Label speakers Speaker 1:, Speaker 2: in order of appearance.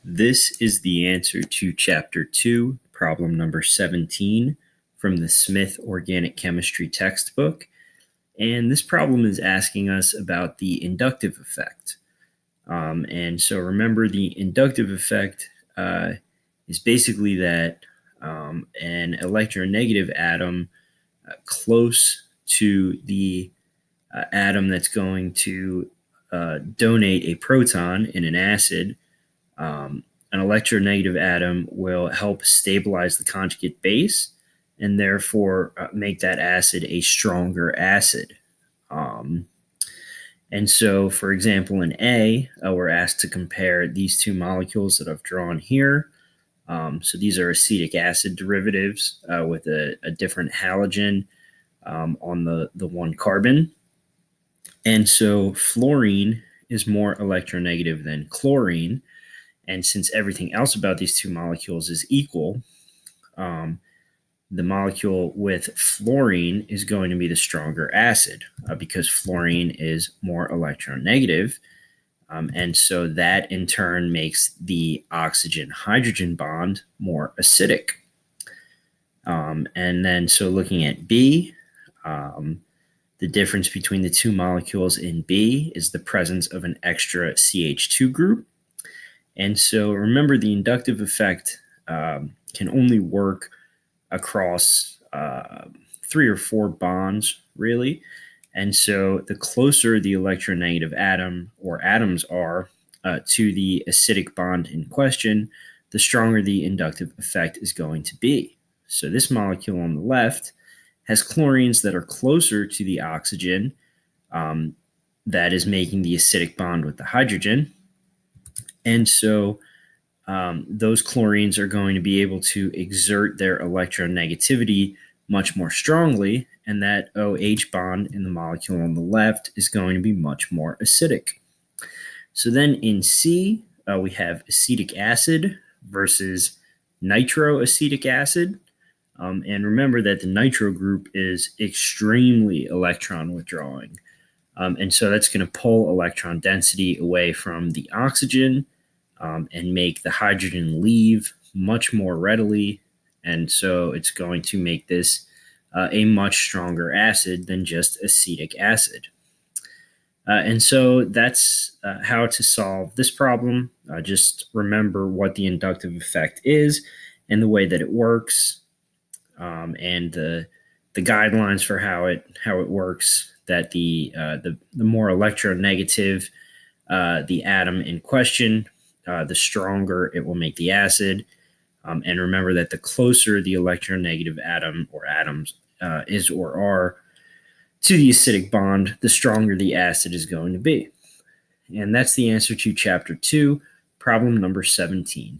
Speaker 1: This is the answer to Chapter 2, problem number 17 from the Smith Organic Chemistry textbook. And this problem is asking us about the inductive effect. And so remember, the inductive effect is basically that an electronegative atom close to the atom that's going to donate a proton in an acid, an electronegative atom will help stabilize the conjugate base and therefore make that acid a stronger acid. And so, for example, in A, we're asked to compare these two molecules that I've drawn here. So these are acetic acid derivatives with a different halogen on the one carbon. And so fluorine is more electronegative than chlorine. And since everything else about these two molecules is equal, the molecule with fluorine is going to be the stronger acid because fluorine is more electronegative. And so that in turn makes the oxygen-hydrogen bond more acidic. And then so looking at B, the difference between the two molecules in B is the presence of an extra CH2 group. And so remember, the inductive effect can only work across 3 or 4 bonds, really. And so the closer the electronegative atom or atoms are to the acidic bond in question, the stronger the inductive effect is going to be. So this molecule on the left has chlorines that are closer to the oxygen that is making the acidic bond with the hydrogen. And so those chlorines are going to be able to exert their electronegativity much more strongly, and that OH bond in the molecule on the left is going to be much more acidic. So then in C, we have acetic acid versus nitroacetic acid. And remember that the nitro group is extremely electron withdrawing. And so that's going to pull electron density away from the oxygen and make the hydrogen leave much more readily. And so it's going to make this a much stronger acid than just acetic acid. And so that's how to solve this problem. Just remember what the inductive effect is and the way that it works, and the guidelines for how it works. That the more electronegative the atom in question, the stronger it will make the acid. And remember that the closer the electronegative atom or atoms is or are to the acidic bond, the stronger the acid is going to be. And that's the answer to Chapter 2, problem number 17.